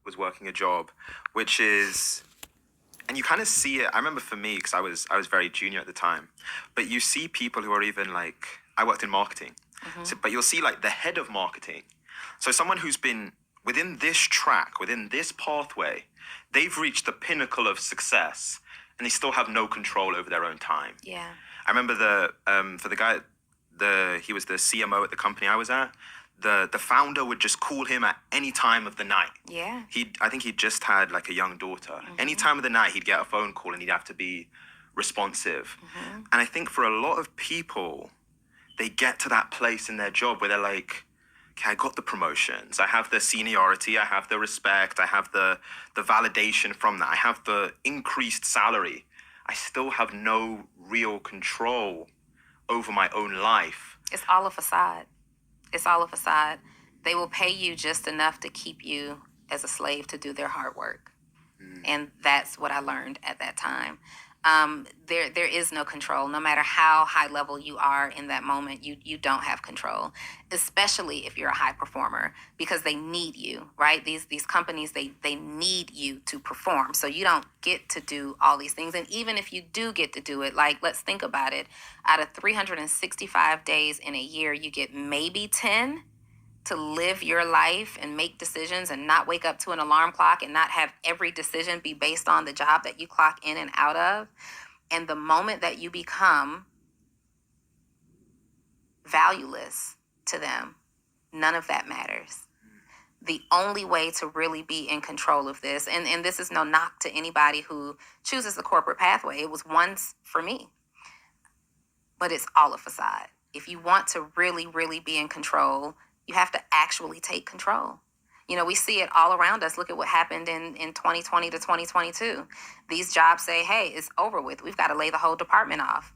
was working a job, which is, and you kind of see it. I remember for me, because I was very junior at the time, but you see people who are even like, I worked in marketing, but you'll see like the head of marketing. So someone who's been within this track, within this pathway, they've reached the pinnacle of success, and they still have no control over their own time. Yeah. I remember for the guy, he was the CMO at the company I was at. The founder would just call him at any time of the night. Yeah. I think he just had like a young daughter. Any time of the night, he'd get a phone call and he'd have to be responsive. And I think for a lot of people, they get to that place in their job where they're like, okay, I got the promotions. I have the seniority. I have the respect. I have the validation from that. I have the increased salary. I still have no real control over my own life. It's all a facade. It's all a facade. They will pay you just enough to keep you as a slave to do their hard work. And that's what I learned at that time. There is no control. No matter how high level you are in that moment, you don't have control, especially if you're a high performer, because they need you, right? These companies, they need you to perform. So you don't get to do all these things. And even if you do get to do it, like, let's think about it. Out of 365 days in a year, you get maybe 10 to live your life and make decisions and not wake up to an alarm clock and not have every decision be based on the job that you clock in and out of. And the moment that you become valueless to them, none of that matters. The only way to really be in control of this, and this is no knock to anybody who chooses the corporate pathway. It was once for me, but it's all a facade. If you want to really, really be in control, you have to actually take control. You know, we see it all around us. Look at what happened in 2020 to 2022. These jobs say, hey, it's over with. We've got to lay the whole department off.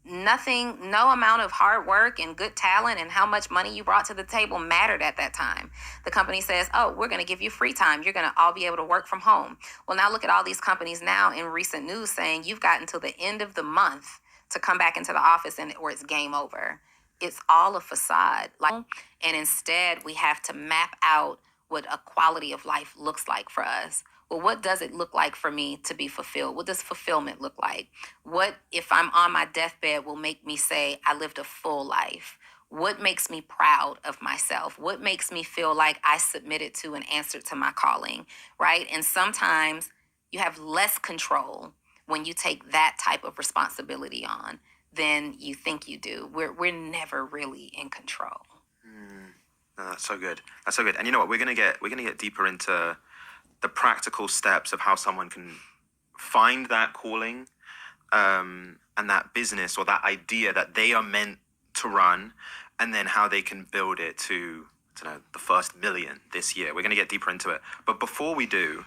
Nothing, no amount of hard work and good talent and how much money you brought to the table mattered at that time. The company says, oh, we're going to give you free time. You're going to all be able to work from home. Well, now look at all these companies now in recent news saying you've got until the end of the month to come back into the office or it's game over. It's all a facade. And instead, we have to map out what a quality of life looks like for us. Well, what does it look like for me to be fulfilled? What does fulfillment look like? What, if I'm on my deathbed, will make me say I lived a full life? What makes me proud of myself? What makes me feel like I submitted to and answered to my calling, right? And sometimes you have less control when you take that type of responsibility on than you think you do. We're never really in control. No, that's so good. That's so good. And you know what? We're gonna get deeper into the practical steps of how someone can find that calling, and that business or that idea that they are meant to run, and then how they can build it to the first million this year. We're gonna get deeper into it. But before we do,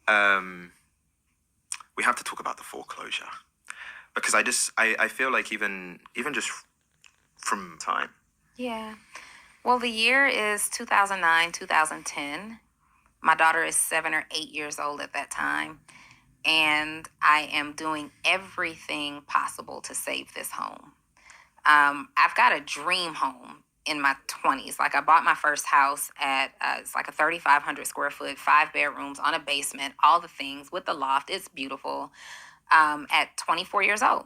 we have to talk about the foreclosure. Because I feel like even just from time. Yeah. Well, the year is 2009, 2010. My daughter is 7 or 8 years old at that time. And I am doing everything possible to save this home. I've got a dream home in my 20s. Like, I bought my first house at, it's like a 3,500 square foot, 5 bedrooms on a basement, all the things with the loft. It's beautiful. At 24 years old.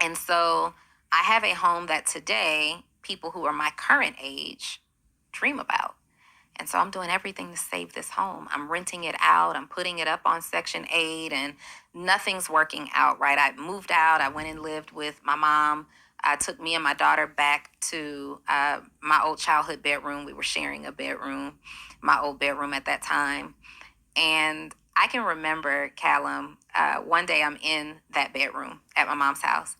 And so I have a home that today people who are my current age dream about. And so I'm doing everything to save this home. I'm renting it out. I'm putting it up on Section 8 and nothing's working out, right? I moved out. I went and lived with my mom. I took me and my daughter back to my old childhood bedroom. We were sharing a bedroom, my old bedroom at that time. And I can remember, Callum, one day I'm in that bedroom at my mom's house,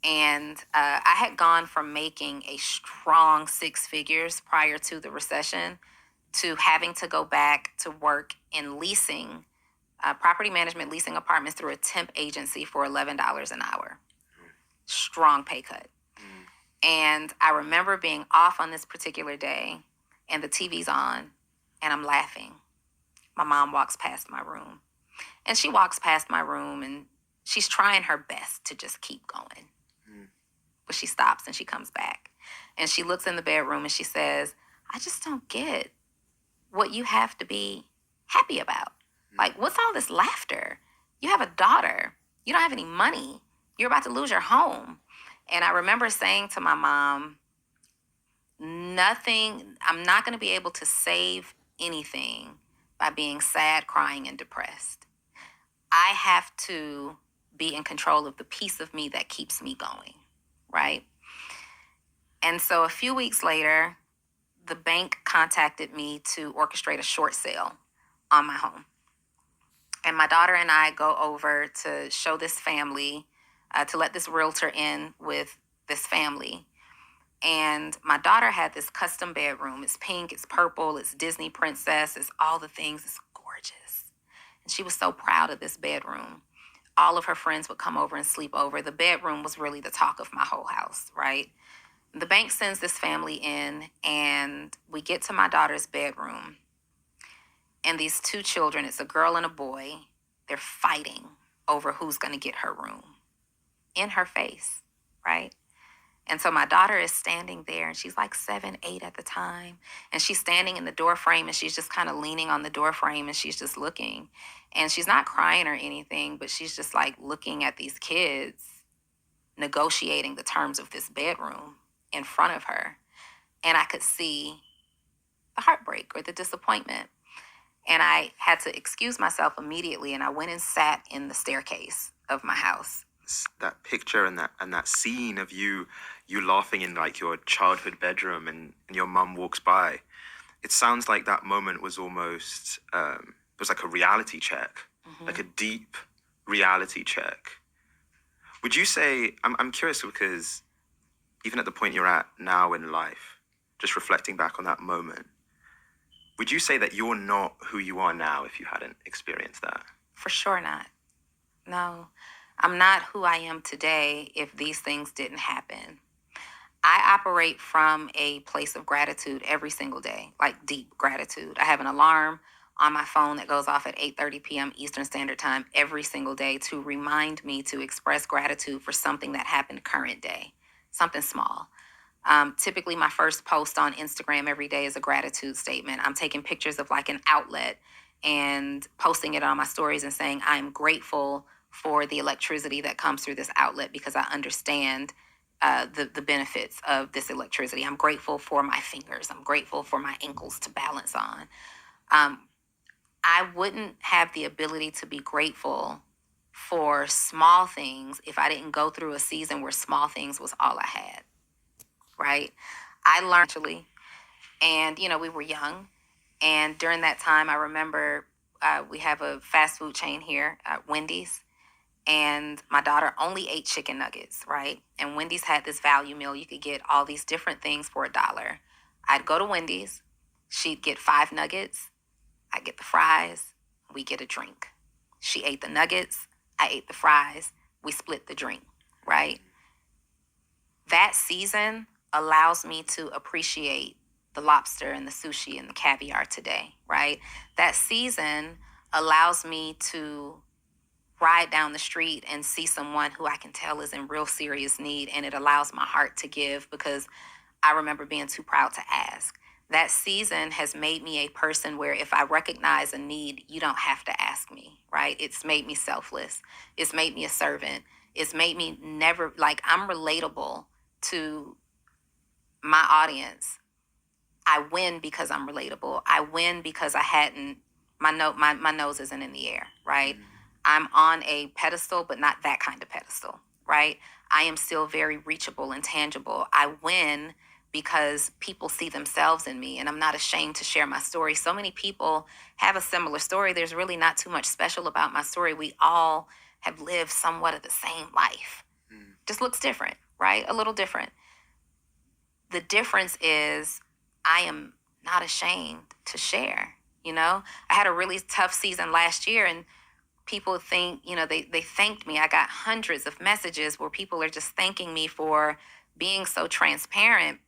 and I had gone from making a strong 6 figures prior to the recession to having to go back to work in leasing, property management, leasing apartments through a temp agency for $11 an hour. Strong pay cut. And I remember being off on this particular day, and the TV's on, and I'm laughing. My mom walks past my room, and she walks past my room, and she's trying her best to just keep going. But she stops and she comes back, and she looks in the bedroom and she says, I just don't get what you have to be happy about. Like, what's all this laughter? You have a daughter. You don't have any money. You're about to lose your home. And I remember saying to my mom, I'm not going to be able to save anything by being sad, crying, and depressed. I have to be in control of the piece of me that keeps me going, right? And so a few weeks later, the bank contacted me to orchestrate a short sale on my home. And my daughter and I go over to show this family, to let this realtor in with this family. And my daughter had this custom bedroom. It's pink, it's purple, it's Disney princess, it's all the things. It's gorgeous. And she was so proud of this bedroom. All of her friends would come over and sleep over. The bedroom was really the talk of my whole house, right? The bank sends this family in, and we get to my daughter's bedroom. And these two children, it's a girl and a boy, they're fighting over who's going to get her room in her face, right? And so my daughter is standing there, and she's like 7, 8 at the time. And she's standing in the door frame, and she's just kind of leaning on the door frame, and she's just looking. And she's not crying or anything, but she's just like looking at these kids negotiating the terms of this bedroom in front of her. And I could see the heartbreak or the disappointment. And I had to excuse myself immediately, and I went and sat in the staircase of my house. That picture and that scene of you laughing in like your childhood bedroom and your mum walks by, it sounds like that moment was almost it was like a reality check, like a deep reality check. Would you say, I'm curious because even at the point you're at now in life, just reflecting back on that moment, would you say that you're not who you are now if you hadn't experienced that? For sure not. No, I'm not who I am today if these things didn't happen. I operate from a place of gratitude every single day, like deep gratitude. I have an alarm on my phone that goes off at 8:30 p.m. Eastern Standard Time every single day to remind me to express gratitude for something that happened current day, something small. Typically, my first post on Instagram every day is a gratitude statement. I'm taking pictures of like an outlet and posting it on my stories and saying, I'm grateful for the electricity that comes through this outlet because I understand the benefits of this electricity. I'm grateful for my fingers. I'm grateful for my ankles to balance on. I wouldn't have the ability to be grateful for small things if I didn't go through a season where small things was all I had, right? I learned actually, and we were young, and during that time, I remember we have a fast food chain here, Wendy's, and my daughter only ate chicken nuggets, right? And Wendy's had this value meal. You could get all these different things for $1. I'd go to Wendy's, she'd get 5 nuggets, I get the fries, we get a drink. She ate the nuggets, I ate the fries, we split the drink, right? That season allows me to appreciate the lobster and the sushi and the caviar today, right? That season allows me to ride down the street and see someone who I can tell is in real serious need, and it allows my heart to give because I remember being too proud to ask. That season has made me a person where if I recognize a need, you don't have to ask me, right? It's made me selfless. It's made me a servant. It's made me never, I'm relatable to my audience. I win because I'm relatable. I win because my nose isn't in the air, right? I'm on a pedestal, but not that kind of pedestal, right? I am still very reachable and tangible. I win because people see themselves in me, and I'm not ashamed to share my story. So many people have a similar story. There's really not too much special about my story. We all have lived somewhat of the same life. Just looks different, right? A little different. The difference is I am not ashamed to share, I had a really tough season last year, and people think, they thanked me. I got hundreds of messages where people are just thanking me for being so transparent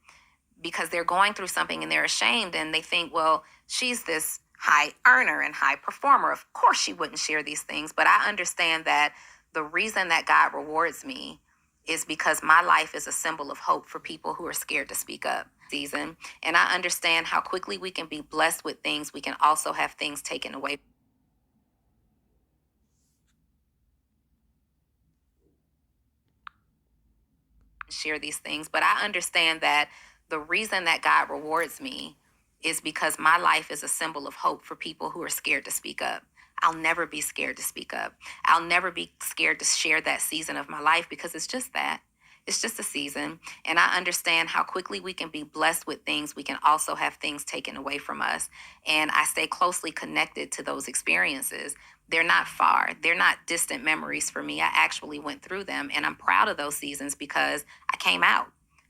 because they're going through something and they're ashamed, and they think, well, she's this high earner and high performer. Of course she wouldn't share these things, but I understand that the reason that God rewards me is because my life is a symbol of hope for people who are scared to speak up. season, and I understand how quickly we can be blessed with things. We can also have things taken away. Share these things, but I understand that the reason that God rewards me is because my life is a symbol of hope for people who are scared to speak up. I'll never be scared to speak up. I'll never be scared to share that season of my life because it's just that. It's just a season. And I understand how quickly we can be blessed with things. We can also have things taken away from us. And I stay closely connected to those experiences. They're not far. They're not distant memories for me. I actually went through them. And I'm proud of those seasons because I came out.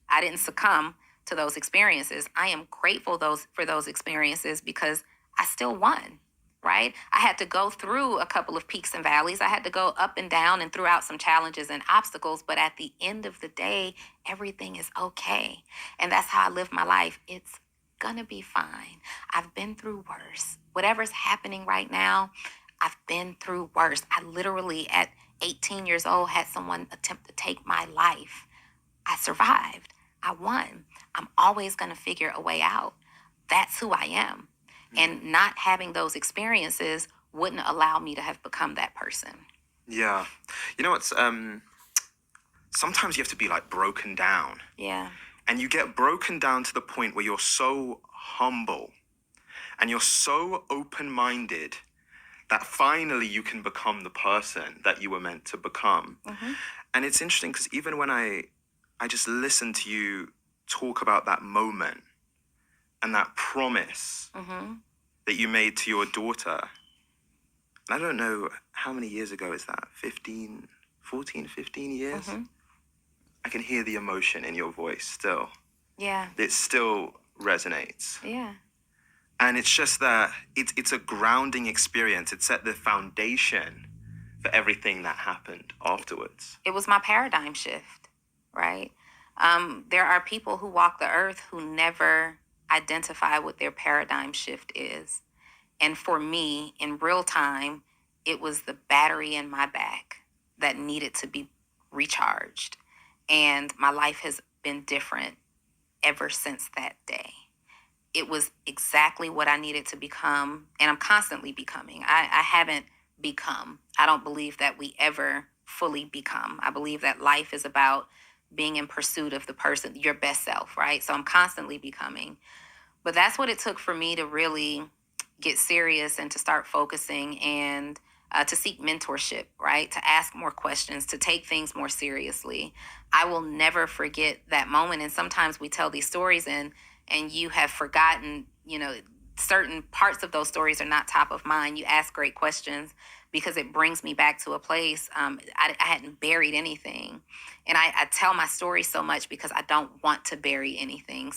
I didn't succumb to those experiences. I am grateful for those experiences because I still won. Right? I had to go through a couple of peaks and valleys. I had to go up and down and throughout some challenges and obstacles. But at the end of the day, everything is okay. And that's how I live my life. It's gonna be fine. I've been through worse. Whatever's happening right now, I've been through worse. I literally, at 18 years old, had someone attempt to take my life. I survived. I won. I'm always gonna figure a way out. That's who I am. And not having those experiences wouldn't allow me to have become that person. Yeah. You know what's sometimes you have to be like broken down. Yeah. And you get broken down to the point where you're so humble and you're so open-minded that finally you can become the person that you were meant to become. Mm-hmm. And it's interesting because even when I just listen to you talk about that moment and that promise that you made to your daughter, I don't know how many years ago is that, 15 years? I can hear the emotion in your voice still. Yeah. It still resonates. Yeah. And it's just that it's a grounding experience. It set the foundation for everything that happened afterwards. It was my paradigm shift, right? There are people who walk the earth who never identify what their paradigm shift is. And for me, in real time, it was the battery in my back that needed to be recharged. And my life has been different ever since that day. It was exactly what I needed to become, and I'm constantly becoming. I haven't become. I don't believe that we ever fully become. I believe that life is about being in pursuit of the person, your best self, right? So I'm constantly becoming. But that's what it took for me to really get serious and to start focusing and to seek mentorship, right? To ask more questions, to take things more seriously. I will never forget that moment. And sometimes we tell these stories and you have forgotten, certain parts of those stories are not top of mind. You ask great questions because it brings me back to a place. I hadn't buried anything. And I tell my story so much because I don't want to bury anything.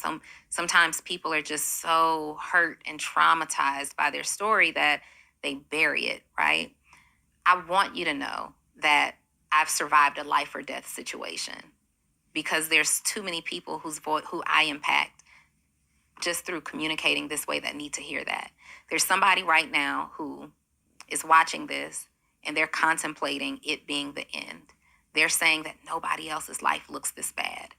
Sometimes people are just so hurt and traumatized by their story that they bury it, right? I want you to know that I've survived a life or death situation because there's too many people who I impact just through communicating this way that need to hear that. There's somebody right now who is watching this and they're contemplating it being the end. They're saying that nobody else's life looks this bad.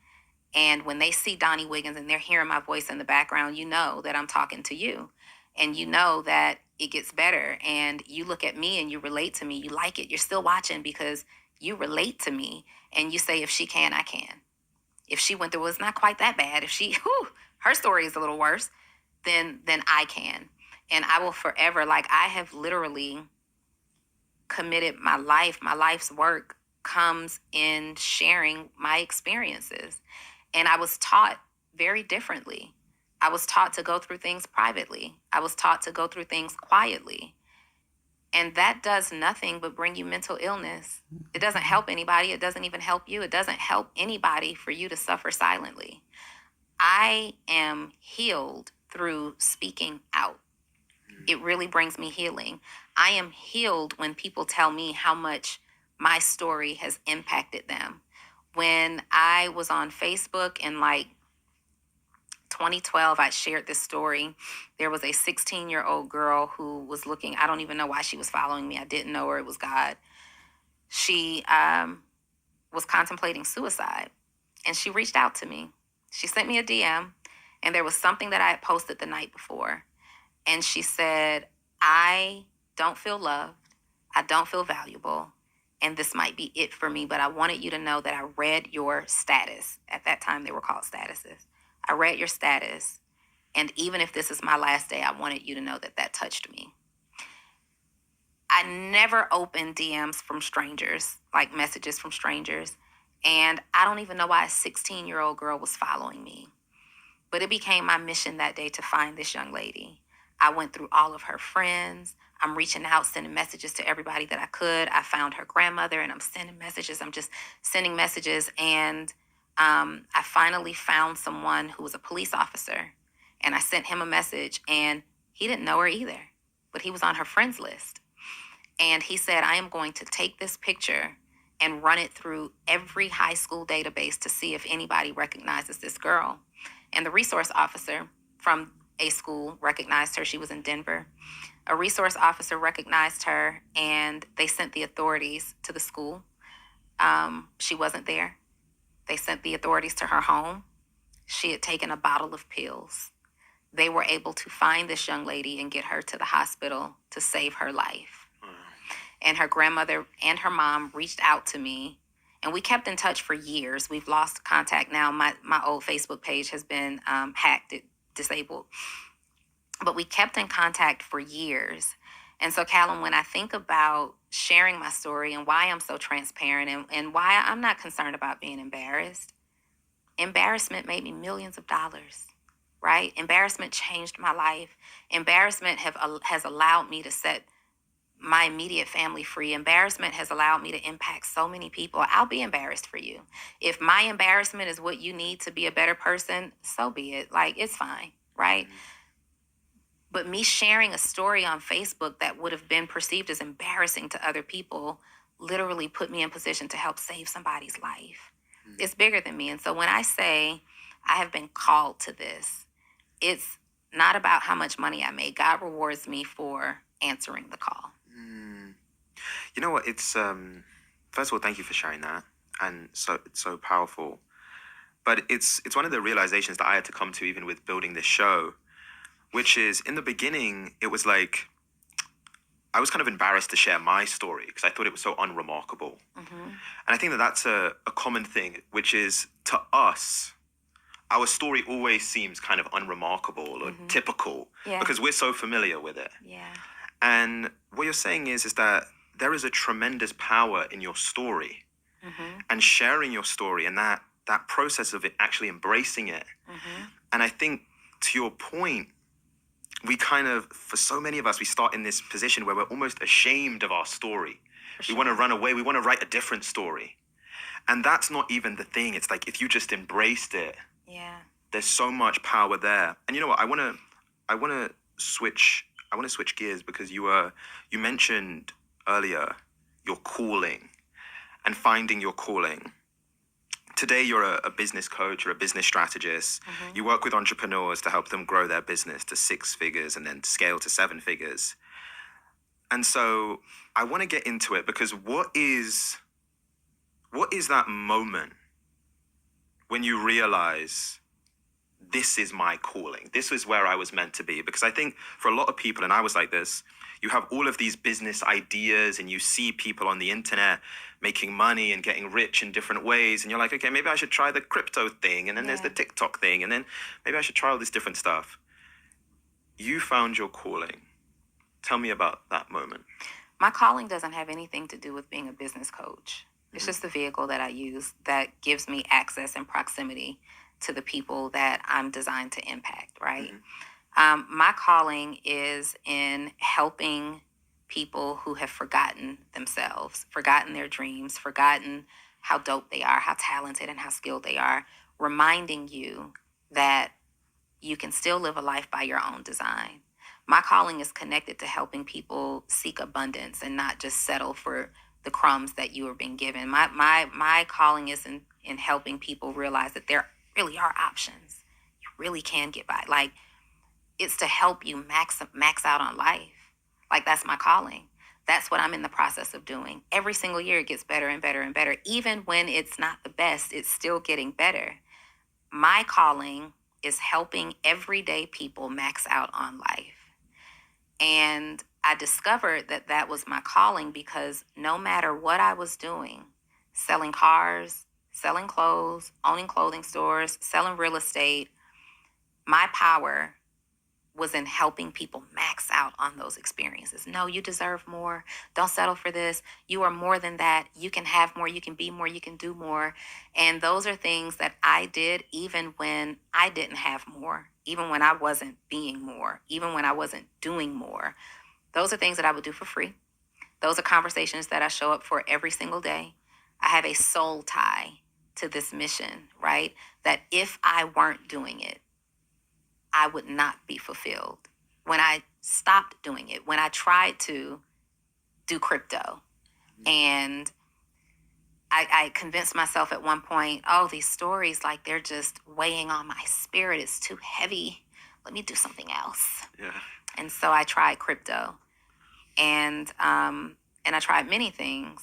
And when they see Donnie Wiggins and they're hearing my voice in the background, you know that I'm talking to you. And you know that it gets better. And you look at me and you relate to me. You like it. You're still watching because you relate to me. And you say, if she can, I can. If she went through, well, it's not quite that bad. If her story is a little worse, then I can. And I will forever, I have literally committed my life's work comes in sharing my experiences. And I was taught very differently. I was taught to go through things privately. I was taught to go through things quietly. And that does nothing but bring you mental illness. It doesn't help anybody. It doesn't even help you. It doesn't help anybody for you to suffer silently. I am healed through speaking out. It really brings me healing. I am healed when people tell me how much my story has impacted them. When I was on Facebook in 2012, I shared this story. There was a 16-year-old girl who was looking, I don't even know why she was following me. I didn't know her. It was God. She was contemplating suicide, and she reached out to me. She sent me a DM, And there was something that I had posted the night before. And she said, I don't feel loved. I don't feel valuable. And this might be it for me, but I wanted you to know that I read your status. At that time, they were called statuses. I read your status. And even if this is my last day, I wanted you to know that that touched me. I never opened DMs from strangers, like messages from strangers. And I don't even know why a 16-year-old girl was following me. But it became my mission that day to find this young lady. I went through all of her friends. I'm reaching out, sending messages to everybody that I could. I found her grandmother and I'm sending messages. I'm just sending messages. And I finally found someone who was a police officer. And I sent him a message and he didn't know her either, but he was on her friends list. And he said, I am going to take this picture and run it through every high school database to see if anybody recognizes this girl. And the resource officer from a school recognized her. She was in Denver. A resource officer recognized her and they sent the authorities to the school. She wasn't there. They sent the authorities to her home. She had taken a bottle of pills. They were able to find this young lady and get her to the hospital to save her life. And her grandmother and her mom reached out to me and we kept in touch for years. We've lost contact now. My old Facebook page has been hacked, disabled. But we kept in contact for years. And so, Callum, when I think about sharing my story and why I'm so transparent and why I'm not concerned about being embarrassed, embarrassment made me millions of dollars, right? Embarrassment changed my life. Embarrassment has allowed me to set my immediate family free. Embarrassment has allowed me to impact so many people. I'll be embarrassed for you. If my embarrassment is what you need to be a better person, so be it. Like, it's fine, right? But me sharing a story on Facebook that would have been perceived as embarrassing to other people literally put me in position to help save somebody's life. It's bigger than me. And so when I say I have been called to this, it's not about how much money I made. God rewards me for answering the call. You know what? It's first of all, thank you for sharing that, and it's so powerful. But it's one of the realizations that I had to come to even with building this show, which is in the beginning it was like I was kind of embarrassed to share my story because I thought it was so unremarkable, and I think that that's a common thing, which is to us, our story always seems kind of unremarkable or typical because we're so familiar with it. Yeah. And what you're saying is that there is a tremendous power in your story and sharing your story and that process of it actually embracing it. And I think to your point, we kind of, for so many of us, we start in this position where we're almost ashamed of our story. We want to run away. We want to write a different story. And that's not even the thing. It's like, if you just embraced it, there's so much power there. And you know what? I want to switch gears because you mentioned earlier your calling and finding your calling. Today, you're a business coach, you're a business strategist. You work with entrepreneurs to help them grow their business to 6 figures and then scale to 7 figures. And so I want to get into it because what is that moment when you realize this is my calling? This is where I was meant to be. Because I think for a lot of people, and I was like this, you have all of these business ideas and you see people on the internet making money and getting rich in different ways. And you're like, okay, maybe I should try the crypto thing. And then there's the TikTok thing. And then maybe I should try all this different stuff. You found your calling. Tell me about that moment. My calling doesn't have anything to do with being a business coach. It's just the vehicle that I use that gives me access and proximity to the people that I'm designed to impact, right? My calling is in helping people who have forgotten themselves, forgotten their dreams, forgotten how dope they are, how talented and how skilled they are, reminding you that you can still live a life by your own design. My calling is connected to helping people seek abundance and not just settle for the crumbs that you are being given. My calling is in helping people realize that there really are options. You really can get by. Like, it's to help you max out on life. Like, that's my calling. That's what I'm in the process of doing. Every single year it gets better and better and better. Even when it's not the best, it's still getting better. My calling is helping everyday people max out on life. And I discovered that that was my calling, because no matter what I was doing, selling cars, selling clothes, owning clothing stores, selling real estate, my power was in helping people max out on those experiences. No, you deserve more. Don't settle for this. You are more than that. You can have more. You can be more. You can do more. And those are things that I did even when I didn't have more, even when I wasn't being more, even when I wasn't doing more. Those are things that I would do for free. Those are conversations that I show up for every single day. I have a soul tie to this mission, right? That if I weren't doing it, I would not be fulfilled. When I stopped doing it, when I tried to do crypto, and I convinced myself at one point, oh, these stories, like, they're just weighing on my spirit. It's too heavy. Let me do something else. Yeah. And so I tried crypto, and I tried many things,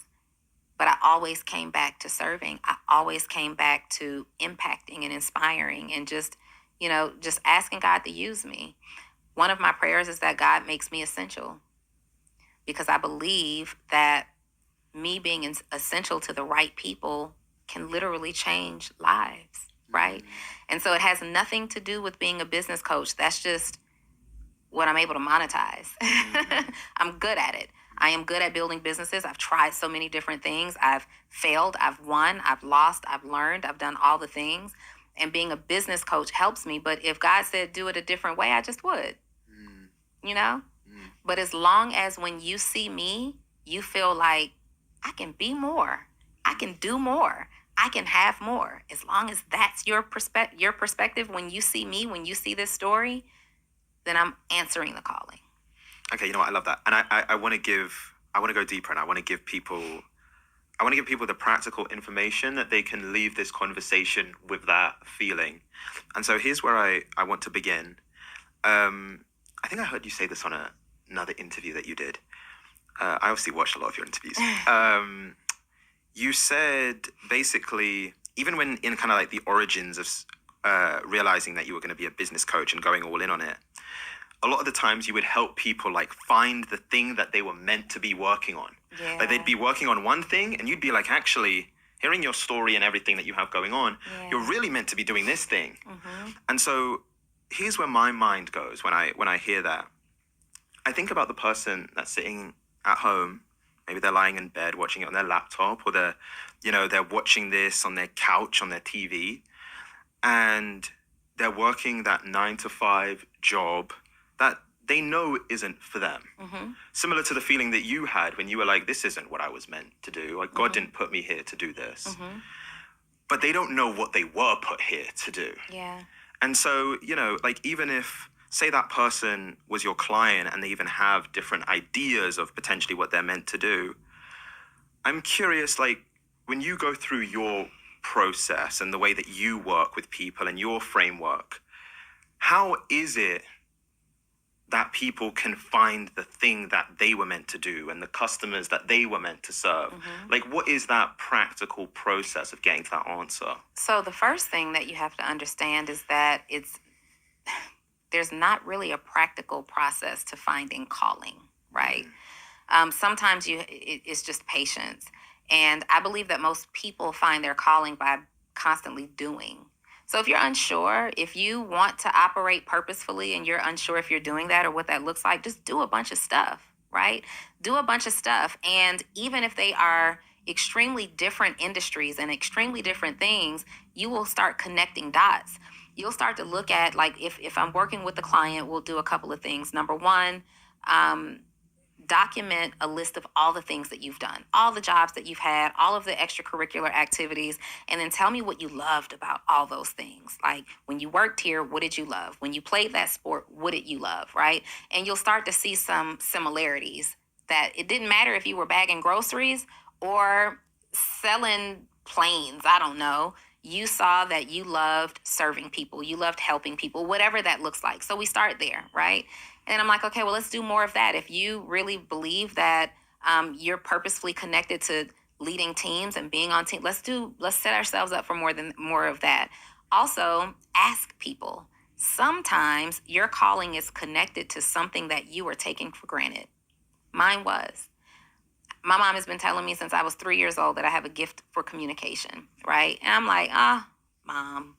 but I always came back to serving. I always came back to impacting and inspiring, and just asking God to use me. One of my prayers is that God makes me essential, because I believe that me being essential to the right people can literally change lives, right? And so it has nothing to do with being a business coach. That's just what I'm able to monetize. I'm good at it. I am good at building businesses. I've tried so many different things. I've failed, I've won, I've lost, I've learned, I've done all the things. And being a business coach helps me. But if God said do it a different way, I just would, But as long as when you see me, you feel like I can be more, I can do more, I can have more. As long as that's your perspective when you see me, when you see this story, then I'm answering the calling. Okay, you know what? I love that. And I want to go deeper, and I want to give people the practical information that they can leave this conversation with that feeling. And so here's where I want to begin. I think I heard you say this on another interview that you did. I obviously watched a lot of your interviews. You said basically, even when in kind of like the origins of realizing that you were going to be a business coach and going all in on it, a lot of the times you would help people like find the thing that they were meant to be working on. Yeah. Like they'd be working on one thing and you'd be like, actually, hearing your story and everything that you have going on, you're really meant to be doing this thing. And so here's where my mind goes when I hear that. I think about the person that's sitting at home. Maybe they're lying in bed watching it on their laptop, or they're watching this on their couch, on their TV, and they're working that 9-to-5 job that they know isn't for them. Similar to the feeling that you had when you were like, this isn't what I was meant to do. Like, God didn't put me here to do this. But they don't know what they were put here to do. Yeah. And so, like, even if, say that person was your client and they even have different ideas of potentially what they're meant to do, I'm curious, like, when you go through your process and the way that you work with people and your framework, how is it that people can find the thing that they were meant to do and the customers that they were meant to serve? Like, what is that practical process of getting to that answer? So the first thing that you have to understand is that there's not really a practical process to finding calling, right? Sometimes it's just patience. And I believe that most people find their calling by constantly doing. So if you're unsure, if you want to operate purposefully and you're unsure if you're doing that or what that looks like, just do a bunch of stuff, right? Do a bunch of stuff. And even if they are extremely different industries and extremely different things, you will start connecting dots. You'll start to look at, like, if I'm working with a client, we'll do a couple of things. Number one, document a list of all the things that you've done, all the jobs that you've had, all of the extracurricular activities, and then tell me what you loved about all those things. Like, when you worked here, what did you love? When you played that sport, what did you love, right? And you'll start to see some similarities, that it didn't matter if you were bagging groceries or selling planes, I don't know. You saw that you loved serving people, you loved helping people, whatever that looks like. So we start there, right? And then I'm like, okay, well, let's do more of that. If you really believe that you're purposefully connected to leading teams and being on team, let's set ourselves up for more of that. Also, ask people. Sometimes your calling is connected to something that you are taking for granted. Mine was. My mom has been telling me since I was 3 years old that I have a gift for communication, right? And I'm like, mom,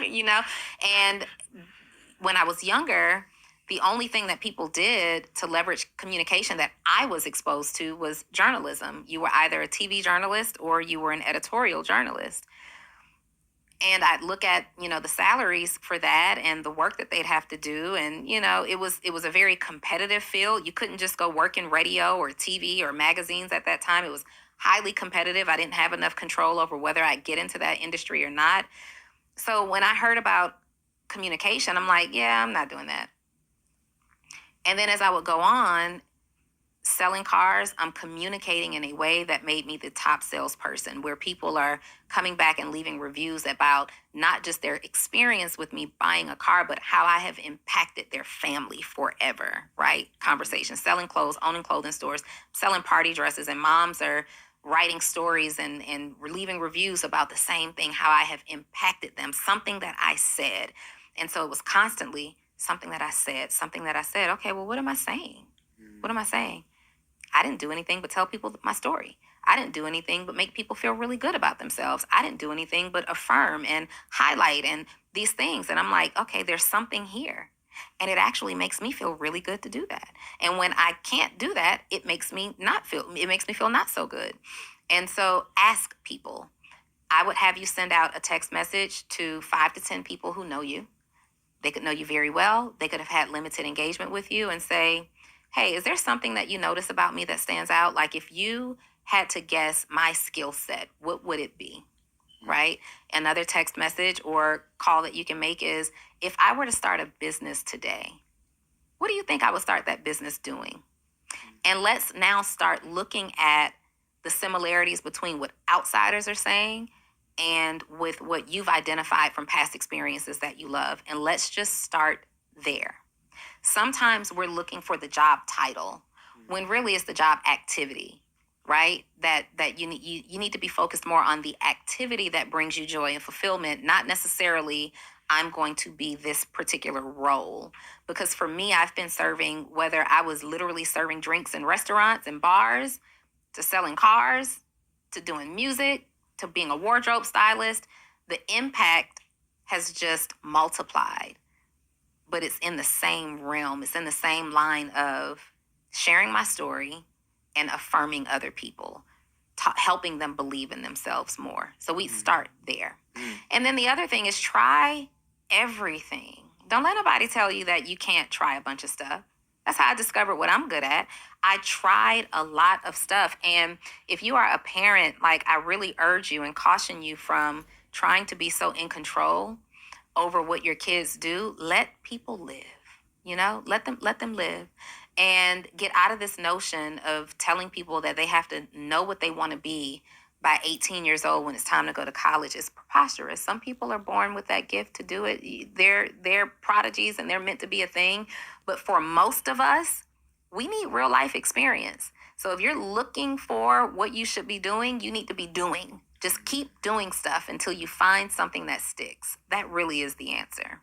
you know? And when I was younger, the only thing that people did to leverage communication that I was exposed to was journalism. You were either a TV journalist or you were an editorial journalist. And I'd look at, the salaries for that and the work that they'd have to do. And, it was a very competitive field. You couldn't just go work in radio or TV or magazines at that time. It was highly competitive. I didn't have enough control over whether I'd get into that industry or not. So when I heard about communication, I'm like, yeah, I'm not doing that. And then as I would go on, selling cars, I'm communicating in a way that made me the top salesperson, where people are coming back and leaving reviews about not just their experience with me buying a car, but how I have impacted their family forever, right? Conversations, selling clothes, owning clothing stores, selling party dresses, and moms are writing stories and leaving reviews about the same thing, how I have impacted them, something that I said. And so it was constantly something that I said. Okay, well, what am I saying? What am I saying? I didn't do anything but tell people my story. I didn't do anything but make people feel really good about themselves. I didn't do anything but affirm and highlight and these things. And I'm like, okay, there's something here. And it actually makes me feel really good to do that. And when I can't do that, it makes me feel not so good. And so ask people. I would have you send out a text message to 5 to 10 people who know you. They could know you very well. They could have had limited engagement with you, and say, hey, is there something that you notice about me that stands out? Like, if you had to guess my skill set, what would it be? Right? Another text message or call that you can make is, if I were to start a business today, what do you think I would start that business doing? And let's now start looking at the similarities between what outsiders are saying and with what you've identified from past experiences that you love. And let's just start there. Sometimes we're looking for the job title when really it's the job activity, right? That you need to be focused more on the activity that brings you joy and fulfillment, not necessarily I'm going to be this particular role. Because for me, I've been serving, whether I was literally serving drinks in restaurants and bars, to selling cars, to doing music, to being a wardrobe stylist, the impact has just multiplied. But it's in the same realm. It's in the same line of sharing my story and affirming other people, helping them believe in themselves more. So we start there. And then the other thing is, try everything. Don't let nobody tell you that you can't try a bunch of stuff. That's how I discovered what I'm good at. I tried a lot of stuff. And if you are a parent, like, I really urge you and caution you from trying to be so in control over what your kids do. Let people live, let them live, and get out of this notion of telling people that they have to know what they want to be by 18 years old when it's time to go to college. It's preposterous. Some people are born with that gift to do it. They're prodigies and they're meant to be a thing. But for most of us, we need real life experience. So if you're looking for what you should be doing, you need to be doing. Just keep doing stuff until you find something that sticks. That really is the answer.